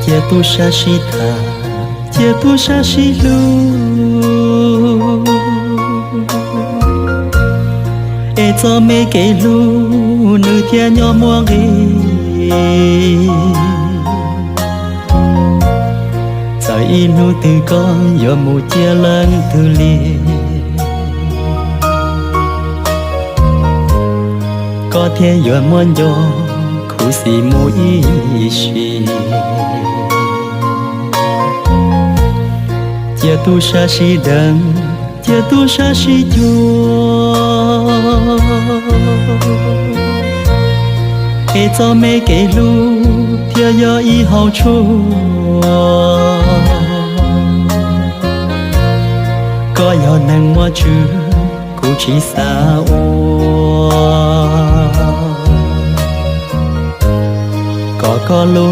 接不下西塔，接不下西路，会做咩嘅路，你听我莫嘅，在一路的歌，有木接冷的脸。có thể yo mon yo khu si mu y shi chia tu sa si đằng chia tu sa si yo e cho mấy cái lu theo yo y hậu chu có yo năng mua chu cũng chỉ xa có lu